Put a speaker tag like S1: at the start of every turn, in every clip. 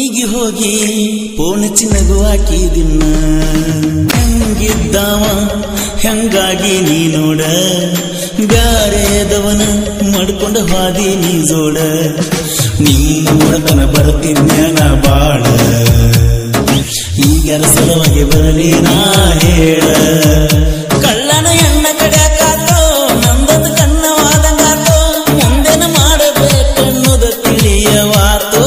S1: ಮನಿಗೆ ಹೋಗಿ ಪೋಣ ಚಿನ್ನಗು ಹಾಕಿದಿನ್ನ ಹೆಂಗಿದ್ದಾವ ಹೆಂಗಾಗಿ ನೀ ನೋಡ ಬ್ಯಾರೆದವನ ಮಾಡ್ಕೊಂಡ ಹಾದಿ ನೀ ಜೋಡ ನಿಮ್ಮೂರತನ ಬರ್ತಿದ್ನ ಬಾಳ ಈಗರ ಸಲುವಾಗಿ ಬರಲಿ ನಾ ಹೇಳ ಕಳ್ಳನ ಎಣ್ಣ ಕಡ್ಯಾಕಾತೋ ನಂದದ ಕಣ್ಣವಾದಂಗಾತೋ ಮುಂದೇನ ಮಾಡಬೇಕನ್ನೋದ ತಿಳಿಯವಾತೋ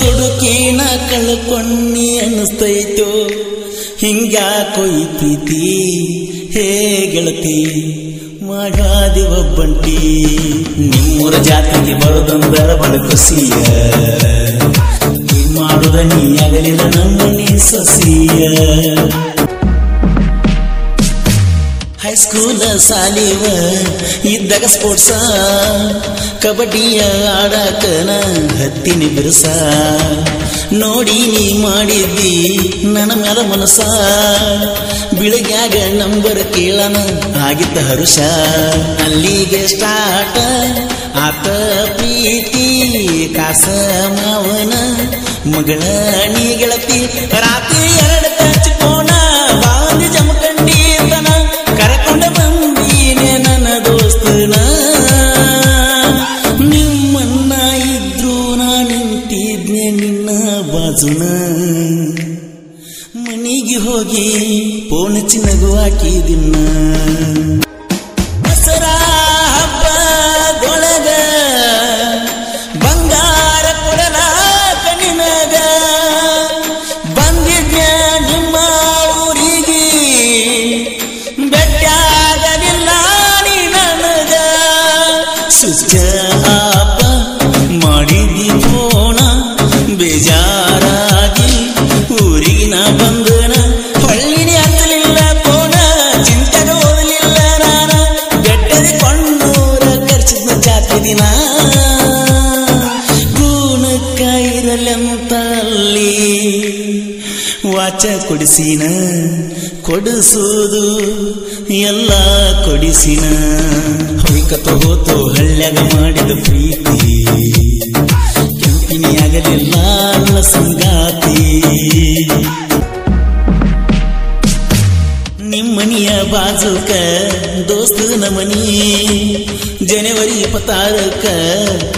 S1: ದುಡುಕಿನ ಕಳ್ಕೊಂಡಿ ಅನ್ನಿಸ್ತೈತೋ ಹಿಂಗ್ಯಾಕೊಯ್ತೀತಿ ಹೇ ಗೆಳತಿ ಮಾಡಾದಿ ಒಬ್ಬಂಟಿ ನಿಮ್ಮೂರ ಜಾತಿಗೆ ಬರೋದಂದರ ಬಡ ಖುಷಿಯ ಮಾಡುದ ನೀ ಆಗಲಿಲ್ಲ ನಮ್ಮನಿ ಸೊಸಿಯ ಹೈಸ್ಕೂಲ ಸಾಲಿವ ಇದ್ದಾಗ ಸ್ಪೋರ್ಟ್ಸ ಕಬಡ್ಡಿಯ ಆಡಾಕನ ಹತ್ತಿನಿ ಬಿರುಸ ನೋಡಿ ನೀ ಮಾಡಿದ್ದಿ ನನ್ನ ಮ್ಯಾಲ ಮನಸ ಬಿಳಗ್ಯಾಗ ನಂಬರ್ ಕೇಳನ ಆಗಿದ್ದ ಹರುಷ ಅಲ್ಲಿಗೆ ಸ್ಟಾರ್ಟ್ ಆತ ಪ್ರೀತಿ ಕಾಸ ಮಾವನ ಮಗಳ ನೀ ಗೆಳತಿ ರಾತ್ರಿ 2 ಹಚ್ಕೋಣ ಬಾಂದಿ ಜಮಖಂಡಿ ತನ ಕರ್ಕೊಂಡ ಬಂದೀನೆ ನನ್ನ ದೋಸ್ತನ ನಿಮ್ಮನ್ನ ಇದ್ರು ನಾ ನಿಂತಿದ್ನೆ ನಿನ್ನ ಬಾಜುನ ಮನಿಗೆ ಹೋಗಿ ಪೋಣ ಚಿನ್ನಗು ಹಾಕಿದಿನ್ನ ದಸರಾ ಹಬ್ಬದೊಳಗ ಬಂಗಾರ ಕೊಡಲ ಕಣ್ಣಿನಾಗ ಬಂದಿದ್ದ ನಿಮ್ಮ ಊರಿಗೆ ಬೆಟ್ಟಾಗಲಿಲ್ಲ ನೀ ನನಗ ಸುಚ್ಚ ಆಪ ಮಾಡಿದಿ ಫೋನ ಬೇಜಾರಾಗಿ ಊರಿಗೆ ನಾ ಬಂದನ ಹೊಳ್ಳಿನಿ ಹತ್ತಲಿಲ್ಲ ಫೋನ ಚಿಂತೆಗ ಓದಲಿಲ್ಲ ನಾನ ಬೆಟ್ಟದ ಕೊಂಡೂರ ಖರ್ಚಿದ್ನ ಜಾತಿ ದಿನ ಗುಣಕ್ಕ ಇರಲೆಂತ ಅಲ್ಲಿ ವಾಚ ಕೊಡಿಸಿನ ಕೊಡಿಸುವುದು ಎಲ್ಲ ಕೊಡಿಸಿನ ಹೊಯ್ಕತ ಹೋತು ಹಳ್ಳ್ಯಾಗ ಮಾಡಿದ ಪ್ರೀತಿ ಕೆಂಪಿನಿ ಆಗಲಿಲ್ಲ ನನ್ನ ಸಂಗಾತಿ ನಿಮ್ಮನಿಯ ಬಾಜುಕ ದೋಸ್ತನ ಮನಿ ಜನವರಿ 26ಕ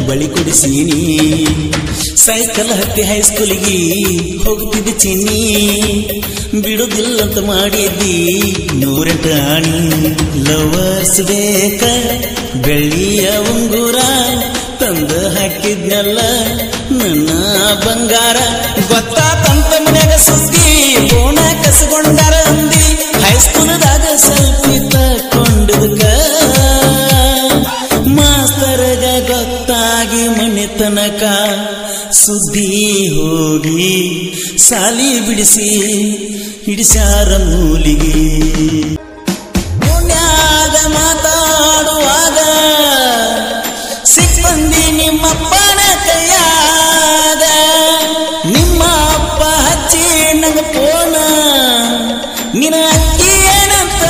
S1: ಬಳಿ ಕೊಡಿಸೀನಿ ಸೈಕಲ್ ಹತ್ತಿ ಹೈಸ್ಕೂಲಿಗೆ ಹೋಗ್ತಿದ್ದ ಚಿನ್ನಿ ಬಿಡುದಿಲ್ಲಂತ ಮಾಡಿದ್ದಿ 108 ಆಣಿ ಲವರ್ಸ್ ಬೇಕ ಬೆಳ್ಳಿಯ ಉಂಗುರ ತಂದ ಹಾಕಿದ್ನಲ್ಲ ನನ್ನ ಬಂಗಾರ ಗೊತ್ತಾತಂತ ಮನ್ಯಾಗ ಸುದ್ದಿ ಫೋನ ಕಸಗೊಂಡಾರ ಅಂದಿ ಹೈಸ್ಕೂಲ್ದಾಗ ಸೆಲ್ಫಿ ತಕೊಂಡದಕ್ಕ ಮಾಸ್ತರ್ಗ ಗೊತ್ತಾಗಿ ಮನೆ ತನಕ ಸುದ್ದಿ ಹೋಗಿ ಸಾಲಿ ಬಿಡಿಸಿ ಹಿಡಿಸ್ಯಾರ ಮೂಲಿಗೆ ಪುಣ್ಯಾಗ ಮಾತಾಡುವಾಗ ಸಿಕ್ಕಂದಿ ನಿಮ್ಮಪ್ಪನ ಕೈಯಾಗ ನಿಮ್ಮ ಅಪ್ಪ ಹಚ್ಚಿ ನಂಗ ಫೋನ ನಿನ್ನ ಅಕ್ಕಿ ಏನಂತ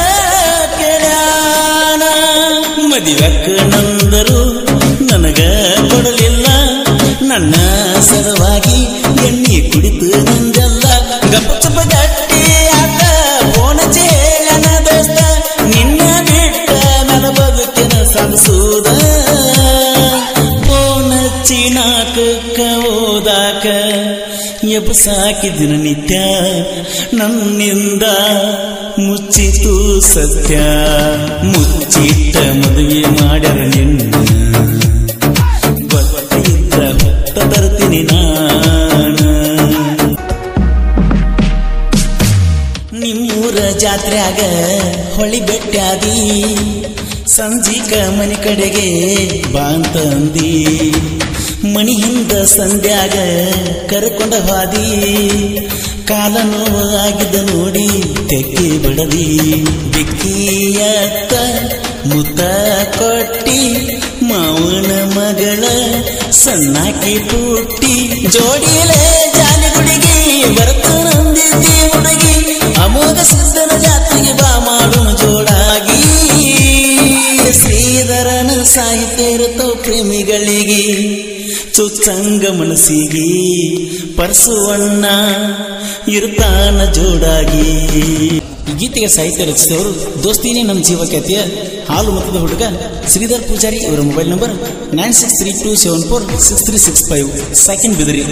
S1: ಕೇಳ್ಯಾನ ಮದಿವಕ್ಕ ನಂದರು ನನಗ ಕೊಡಲಿಲ್ಲ ನನ್ನ ಸಲುವಾಗಿ ಎಣ್ಣೆ ಕುಡಿತು ನಂದಲ್ಲ ಗಪ್ಪಚಪ್ಪ ಗಟ್ಟಿ ಆತ ಫೋನ ಚೇಳನ ದೋಸ್ತ ನಿನ್ನ ಬಿಟ್ಟ ನನ್ನ ಬದುಕಿನ ಸಾಗಿಸುವುದ ಫೋನ ಚಿನಾಕಕ್ಕ ಓದಾಕ ಎಬ್ಸಾಕಿದಿನ ನಿತ್ಯ ನನ್ನಿಂದ ಮುಚ್ಚಿತು ಸತ್ಯ ಮುಚ್ಚಿಟ್ಟ ಮದುವೆ ಮಾಡ್ಯಾರ ನಿನ್ನ ಗೊತ್ತಿದ್ದ ಹೊತ್ತ ತರ್ತೀನಿ ನಾನ ನಿಮ್ಮೂರ ಜಾತ್ರ್ಯಾಗ ಹೊಳಿ ಬೆಟ್ಟಾದಿ ಸಂಜಿಕ ಮನೆ ಕಡೆಗೆ ಬಾಂತ ಅಂದಿ ಮಣಿ ಹಿಂದ ಸಂಧ್ಯಾಗ ಕರ್ಕೊಂಡ ಹಾದಿ ಕಾಲ ನೋವಾಗಿದ್ದ ನೋಡಿ ತೆಕ್ಕಿ ಬಿಡದಿ ಬಿಕ್ಕಿಯತ್ತ ಮುತ್ತ ಕೊಟ್ಟಿ ಮಾವನ ಮಗಳ ಸಣ್ಣಾಕಿ ಪುಟ್ಟಿ ಜೋಡಿಲೆ ಜಾಲಿಗುಡಿಗೆ ಬರ್ತನಂದಿದ್ದಿ ಹುಡುಗಿ ಅಮೋಘ ಸಿದ್ಧನ ಜಾತಿಗೆ ಬಾ ಮಾಡೋಣ ಜೋಡಾಗಿ ಶ್ರೀಧರನ ಸಾಹಿತ್ಯ ಇರುತ್ತೋ ಪ್ರೇಮಿಗಳಿಗೆ ಚುಚ್ಚಂಗ ಮನಸ್ಸಿಗೆ ಪರಸುವಣ್ಣ ಇರುತ್ತಾನ ಜೋಡಾಗಿ. ಈ ಗೀತೆಗೆ ಸಾಹಿತ್ಯ ರಚಿಸಿದವರು ದೋಸ್ತಿನೇ ನಮ್ಮ ಜೀವ ಖ್ಯಾತಿಯ ಹಾಲು ಮತದ ಹುಡುಗ ಶ್ರೀಧರ್ ಪೂಜಾರಿ. ಇವರ ಮೊಬೈಲ್ ನಂಬರ್ 9632746365 ಸೆಕೆಂಡ್ ಬಿದರಿ.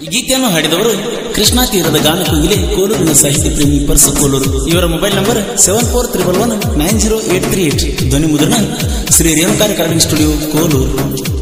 S1: ಈ ಗೀತೆಯನ್ನು ಹಾಡಿದವರು ಕೃಷ್ಣಾ ತೀರದ ಗಾನ ಕೋಗಿಲೆ ಕೋಲೂರಿನ ಸಾಹಿತ್ಯ ಪ್ರೇಮಿ ಪರಸು ಕೋಲೂರು. ಇವರ ಮೊಬೈಲ್ ನಂಬರ್ 7431190838. ಧ್ವನಿ ಮುದ್ರಣ ಶ್ರೀ ರೇಣುಕಾ ರೆಕಾರ್ಡಿಂಗ್ ಸ್ಟುಡಿಯೋ ಕೋಲೂರು.